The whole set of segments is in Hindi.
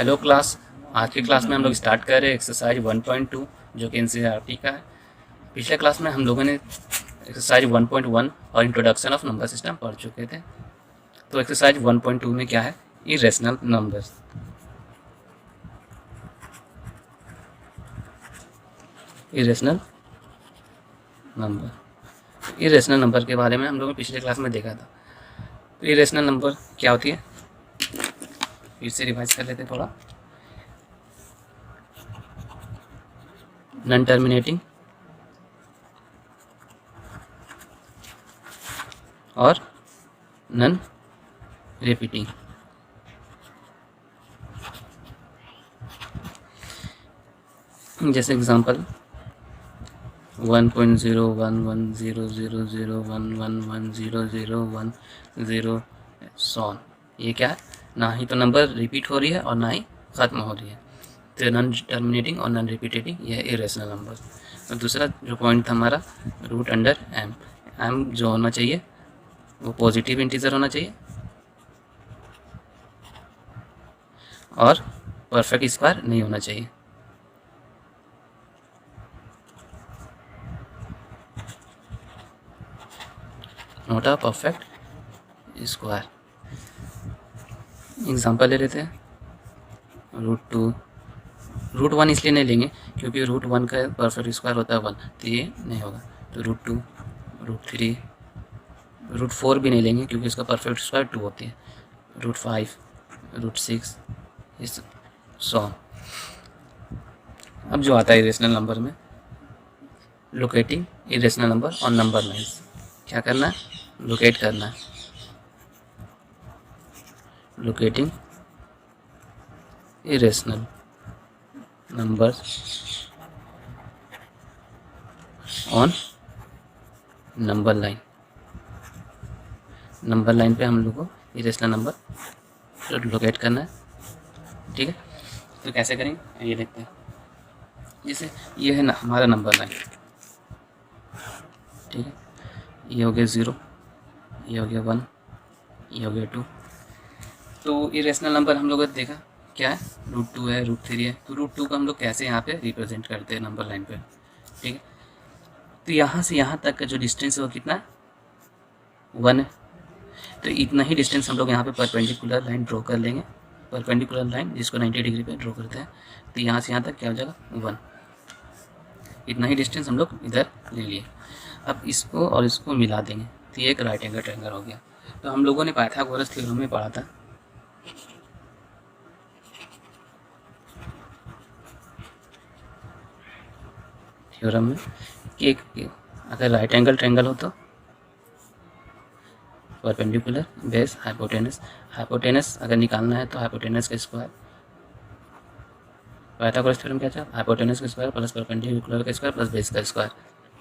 Hello class. आज की क्लास में हम लोग स्टार्ट कर रहे हैं एक्सरसाइज 1.2 जो कि एनसीईआरटी का है। पिछले क्लास में हम लोगों ने एक्सरसाइज 1.1 और इंट्रोडक्शन ऑफ नंबर सिस्टम पढ़ चुके थे। तो एक्सरसाइज 1.2 में क्या है, irrational numbers. Irrational number, irrational number के बारे में हम लोगों ने पिछले क्लास में देखा था। तो इरेशनल नंबर क्या होती है, फिर से रिवाइज कर लेते हैं थोड़ा। नॉन टर्मिनेटिंग और नॉन रिपीटिंग। जैसे एग्जांपल 1.0110001110010 सॉन, ये क्या है, ना ही तो नंबर रिपीट हो रही है और ना ही ख़त्म हो रही है। तो नॉन टर्मिनेटिंग और नॉन रिपीटेटिंग, यह इरेशनल नंबर। और दूसरा जो पॉइंट था हमारा, रूट अंडर एम। एम जो होना चाहिए वो पॉजिटिव इंटीजर होना चाहिए और परफेक्ट स्क्वायर नहीं होना चाहिए। Not a perfect square. Example ले लेते हैं, √2। √1 इसलिए नहीं लेंगे क्योंकि √1 का परफेक्ट स्क्वायर होता है 1, तो ये नहीं होगा। तो √2, √3, √4 भी नहीं लेंगे क्योंकि इसका परफेक्ट स्क्वायर 2 होती है। √5, √6, इस सो। अब जो आता है इरेशनल नंबर में, लोकेटिंग इरेशनल नंबर और नंबर लाइन्स। क्या करना है, लोकेट करना है। Locating irrational number on number line. Number line पे हम लोग को इरेशनल नंबर लोकेट करना है, ठीक है। तो कैसे करेंगे ये देखते हैं। जैसे ये है ना हमारा नंबर लाइन, ठीक है। ये हो गया 0, ये हो गया 1, ये हो गया 2। तो इरेशनल नंबर हम लोगों ने देखा क्या है, √2 है, √3 है। तो √2 को हम लोग कैसे यहाँ पे रिप्रेजेंट करते हैं नंबर लाइन पे, ठीक है। तो यहाँ से यहाँ तक का जो डिस्टेंस है वो कितना है, 1 है। तो इतना ही डिस्टेंस हम लोग यहाँ पे परपेंडिकुलर लाइन ड्रॉ कर लेंगे। परपेंडिकुलर लाइन जिसको 90 डिग्री पे ड्रॉ करते हैं। तो यहाँ से यहाँ तक क्या हो जाएगा, 1। इतना ही डिस्टेंस हम लोग इधर ले लिए। अब इसको और इसको मिला देंगे तो ये एक राइट एंगल ट्रायंगल हो गया। तो हम लोगों ने पाइथागोरस थ्योरम में पढ़ा था, थ्योरम में कि अगर राइट एंगल ट्रायंगल हो तो परपेंडिकुलर बेस हाइपोटेनस। हाइपोटेनस अगर निकालना है तो हाइपोटेनस का स्क्वायर, पाइथागोरस थ्योरम क्या था, हाइपोटेनस का स्क्वायर प्लस परपेंडिकुलर का स्क्वायर प्लस बेस का स्क्वायर।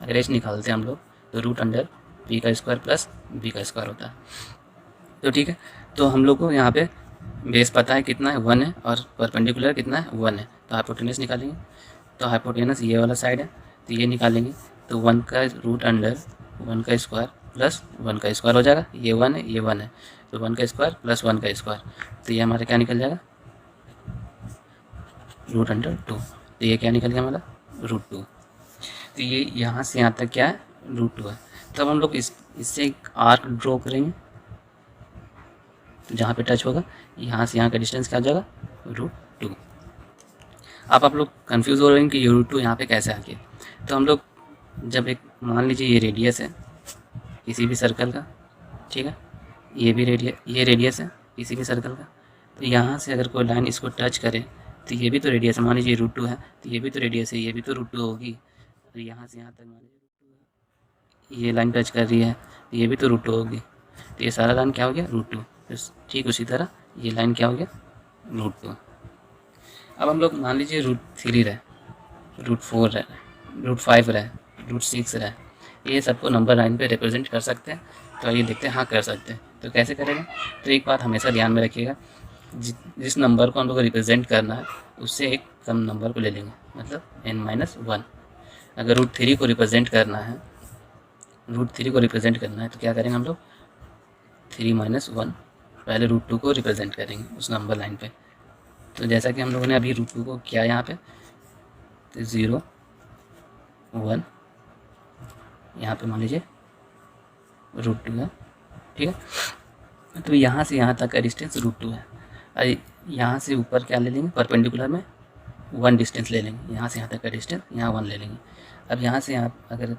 अगर एच निकालते हैं हम लोग तो रूट अंडर पी का स्क्वायर प्लस बी का स्क्वायर होता है। तो ठीक है, तो हम लोग को यहाँ पे बेस पता है कितना है, 1 है, और परपेंडिकुलर कितना है, 1 है। तो हाइपोटेनस निकालेंगे, तो हाइपोटेनस ये वाला साइड है तो ये निकालेंगे। तो 1 का रूट अंडर 1 का स्क्वायर प्लस 1 का स्क्वायर हो जाएगा। ये 1 है, ये 1 है, तो 1 का स्क्वायर प्लस 1 का स्क्वायर। तो ये हमारा क्या निकल जाएगा, रूट अंडर 2। तो ये क्या निकल गया हमारा, √2। तो ये यहाँ से यहाँ तक क्या है, √2 है। तब हम लोग इससे एक आर्क ड्रॉ करेंगे, तो जहाँ पे टच होगा यहाँ से यहाँ का डिस्टेंस क्या हो जाएगा, √2। अब आप लोग कंफ्यूज हो रहे हैं कि ये √2 यहाँ पे कैसे आ गया। तो हम लोग जब एक मान लीजिए ये रेडियस है किसी भी सर्कल का, ठीक है, ये भी ये रेडियस है किसी भी सर्कल का। तो यहाँ से अगर कोई लाइन इसको टच करे तो ये भी तो रेडियस है, मान लीजिए √2 है तो ये भी तो रेडियस है, ये भी तो √2 होगी। तो यहाँ से यहाँ तक मान लीजिए √2 है, ये लाइन टच कर रही है तो ये भी तो √2 होगी। तो ये सारा लाइन क्या हो गया, √2। ठीक उसी तरह ये लाइन क्या हो गया, √2। अब हम लोग मान लीजिए √3 रहे, √4 रहे, √5 रहे, √6 रहे, ये सबको नंबर लाइन पे रिप्रेजेंट कर सकते हैं। तो आइए देखते हैं, हाँ कर सकते हैं। तो कैसे करेंगे, तो एक बात हमेशा ध्यान में रखिएगा, जिस नंबर को हम लोग को रिप्रेजेंट करना है उससे एक कम नंबर को ले लेंगे, मतलब n-1। अगर √3 को रिप्रेजेंट करना है, √3 को रिप्रेजेंट करना है तो क्या करेंगे हम लोग, 3 - 1 पहले √2 को रिप्रेजेंट करेंगे उस नंबर लाइन पे। तो जैसा कि हम लोगों ने अभी √2 को किया यहाँ पे, तो 0 1 यहाँ पे मान लीजिए √2 है, ठीक है। तो यहाँ से यहाँ तक का डिस्टेंस √2 है। अरे यहाँ से ऊपर क्या ले लेंगे, परपेंडिकुलर में 1 डिस्टेंस ले लेंगे, यहाँ से यहाँ तक का डिस्टेंस यहाँ 1 ले लेंगे। अब यहाँ से यहाँ अगर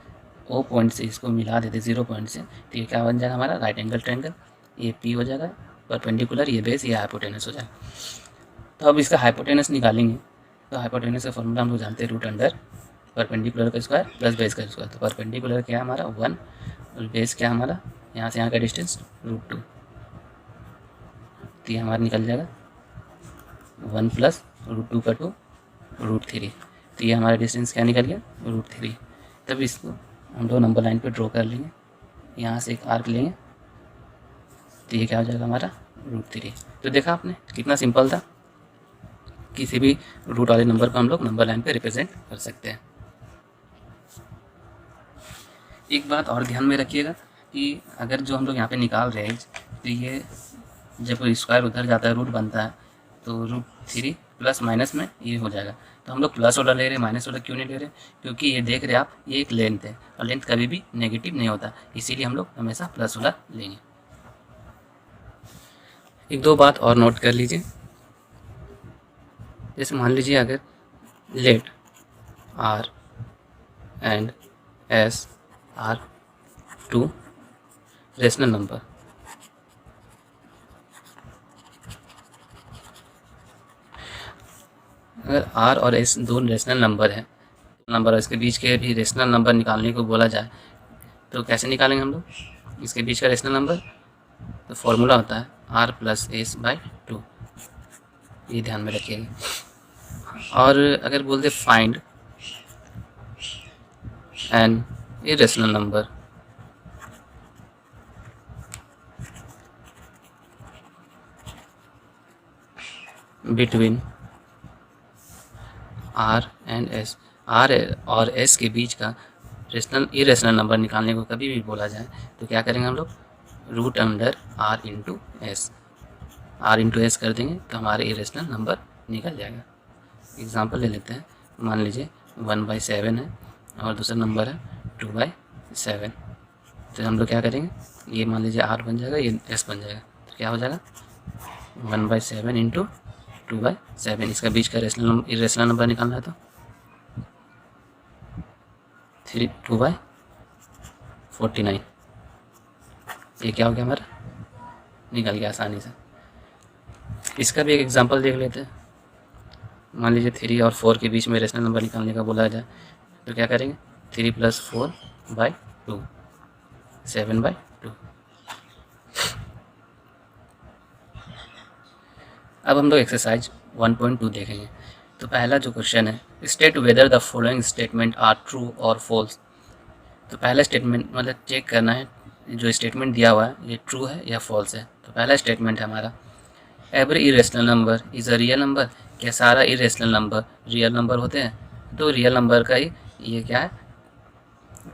O पॉइंट से इसको मिला देते 0 पॉइंट से, तो ये क्या बन जाएगा हमारा राइट एंगल ट्रायंगल, ये P हो जाएगा परपेंडिकुलर, ये बेस, ये हाइपोटेनस हो जाएगा। तो अब इसका हाइपोटेनस निकालेंगे, तो हाइपोटेनस का फॉर्मूला हम लोग जानते हैं, रूट अंडर परपेंडिकुलर का स्क्वायर प्लस बेस का स्क्वायर। तो परपेंडिकुलर क्या है हमारा 1 और बेस क्या है हमारा यहाँ से यहाँ का डिस्टेंस √2, तो ये हमारा निकल जाएगा 1 प्लस √2 का 2 √3, तो ये हमारा डिस्टेंस क्या निकल गया √3। तब इसको हम लोग नंबर लाइन पे ड्रॉ कर लेंगे, यहाँ से एक आर्क लेंगे, तो ये क्या हो जाएगा हमारा √3। तो देखा आपने कितना सिंपल था, किसी भी रूट वाले नंबर को हम लोग नंबर लाइन पे रिप्रेजेंट कर सकते हैं। एक बात और ध्यान में रखिएगा कि अगर जो हम लोग यहाँ पे निकाल रहे हैं, तो ये जब स्क्वायर उधर जाता है रूट बनता है, तो √3 प्लस माइनस में ये हो जाएगा। तो हम लोग प्लस वाला ले रहे हैं, माइनस वाला क्यों नहीं ले रहे, क्योंकि ये देख रहे हैं आप, ये एक लेंथ है और लेंथ कभी भी नेगेटिव नहीं होता, इसीलिए हम लोग हमेशा प्लस वाला लेंगे। एक दो बात और नोट कर लीजिए, जैसे मान लीजिए अगर let R and S are 2 rational number, अगर R और S दो रेशनल नंबर है, नंबर इसके बीच के भी रेशनल नंबर निकालने को बोला जाए, तो कैसे निकालेंगे हम लोग इसके बीच का रेशनल नंबर, तो फॉर्मूला होता है R प्लस S/2, ये ध्यान में रखिएगा। और अगर बोलते find N irrational number, between R and S, R और S के बीच का इरेशनल नंबर निकालने को कभी भी बोला जाए, तो क्या करेंगे हम लोग, root under R into S, R into S कर देंगे, तो हमारे इरेशनल नंबर निकल जाएगा। एग्जांपल ले लेते हैं, मान लीजिए 1/7 है और दूसरा नंबर है 2/7, तो हम लोग क्या करेंगे, ये मान लीजिए R बन जाएगा, ये S बन जाएगा, तो क्या हो जाएगा 1/7 इंटू 2/7, इसका बीच का इरेशनल नंबर निकालना है, तो 2/49, ये क्या हो गया हमारा, निकल गया आसानी से। इसका भी एक एग्जांपल देख लेते हैं, मान लीजिए 3 और 4 के बीच में रेशनल नंबर निकालने का बोला जाए, तो क्या करेंगे, 3 + 4/2, 7/2। अब हम लोग एक्सरसाइज 1.2 देखेंगे। तो पहला जो क्वेश्चन है, state whether the following statement are true और फॉल्स। तो पहला स्टेटमेंट मतलब चेक करना है जो स्टेटमेंट दिया हुआ है ये ट्रू है या फॉल्स है। तो पहला स्टेटमेंट है हमारा, every irrational number is a real number. क्या सारा इरेशनल नंबर रियल नंबर होते हैं? तो रियल नंबर का ही ये क्या है,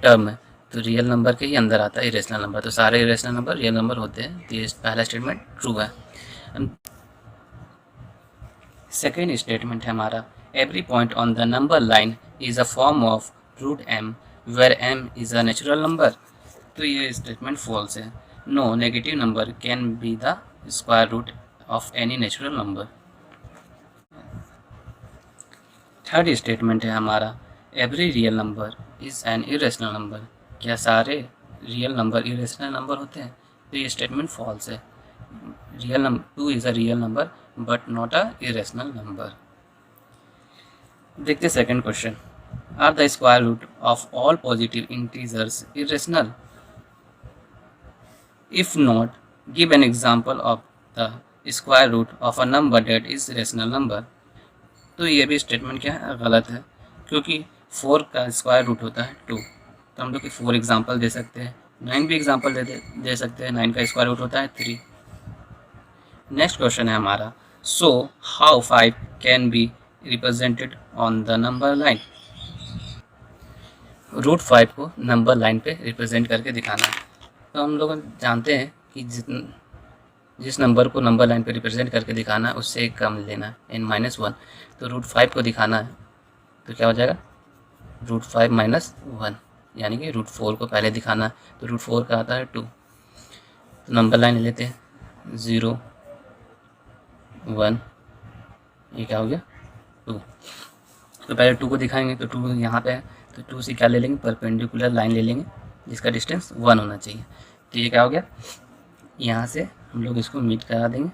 टर्म है, तो रियल नंबर के ही अंदर आता है इरेशनल नंबर, तो सारे इरेशनल नंबर रियल नंबर होते हैं। तो ये पहला स्टेटमेंट ट्रू है। सेकेंड स्टेटमेंट है हमारा, every point on the number line is a form of √m where m is a natural number. तो ये स्टेटमेंट फॉल्स है। No negative number can be the square root of any natural number. Third statement है हमारा, every real number is an irrational number. क्या सारे रियल नंबर इरेशनल नंबर होते हैं? तो ये स्टेटमेंट फॉल्स है। Real number 2 is a real number but not a irrational number. देखते second question, are the square root of all positive integers irrational? If not, give an example of the square root of a number that is rational number. तो ये भी स्टेटमेंट क्या है, गलत है, क्योंकि 4 का स्क्वायर रूट होता है 2। तो हम लोग 4 एग्जाम्पल दे सकते हैं, 9 भी एग्जाम्पल दे सकते हैं, 9 का स्क्वायर रूट होता है 3। नेक्स्ट क्वेश्चन है हमारा, so how 5 can be represented on the number line? √5 को नंबर लाइन पे रिप्रेजेंट करके दिखाना है। तो हम लोग जानते हैं कि जिस नंबर को नंबर लाइन पे रिप्रेजेंट करके दिखाना है उससे एक कम लेना है, n-1। तो √5 को दिखाना है तो क्या हो जाएगा, √5 - 1, यानी कि √4 को पहले दिखाना है। तो √4 का आता है 2। तो नंबर लाइन लेते हैं 0 1, ये क्या हो गया 2। तो पहले 2 को दिखाएंगे तो 2 यहाँ पे है, तो 2 से क्या ले लेंगे, परपेंडिकुलर लाइन ले लेंगे जिसका डिस्टेंस 1 होना चाहिए। तो ये क्या हो गया, यहाँ से हम लोग इसको मीट करा देंगे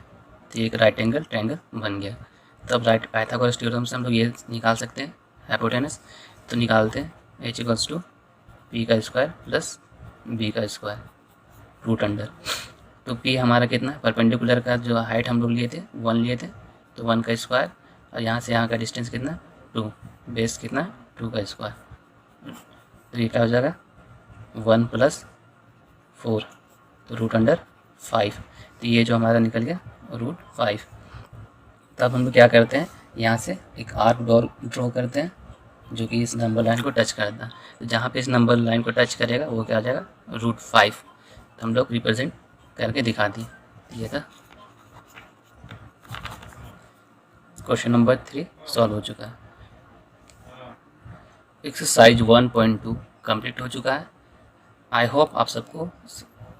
तो एक राइट एंगल ट्रायंगल बन गया। तब राइट पाइथागोरस थ्योरम से हम लोग ये निकाल सकते हैं हाइपोटेनस। तो निकालते हैं h = p² + b², root under. तो p हमारा कितना है, परपेंडिकुलर का जो हाइट हम लोग लिए थे 1 लिए थे, तो 1 का स्क्वायर, और यहाँ से यहाँ का डिस्टेंस कितना 2, बेस कितना 2 का स्क्वायर। तो ये क्या हो जाएगा 1 + 4, तो रूट अंडर 5। तो ये जो हमारा निकल गया √5। तब हम लोग क्या करते हैं, यहाँ से एक आर्क ड्रॉ करते हैं जो कि इस नंबर लाइन को टच करता है। तो जहाँ पे इस नंबर लाइन को टच करेगा वो क्या आ जाएगा √5। तो हम लोग रिप्रेजेंट करके दिखा दिए। ये था क्वेश्चन नंबर 3 सॉल्व हो चुका है। एक्सरसाइज 1.2 कंप्लीट हो चुका है। आई होप आप सबको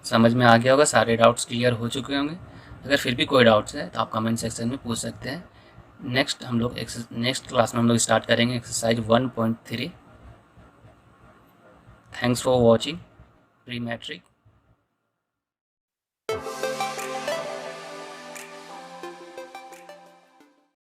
समझ में आ गया होगा, सारे डाउट्स क्लियर हो चुके होंगे। अगर फिर भी कोई डाउट्स है तो आप कमेंट सेक्शन में पूछ सकते हैं। नेक्स्ट क्लास में हम लोग स्टार्ट करेंगे exercise 1.3। Thanks for watching pre matric.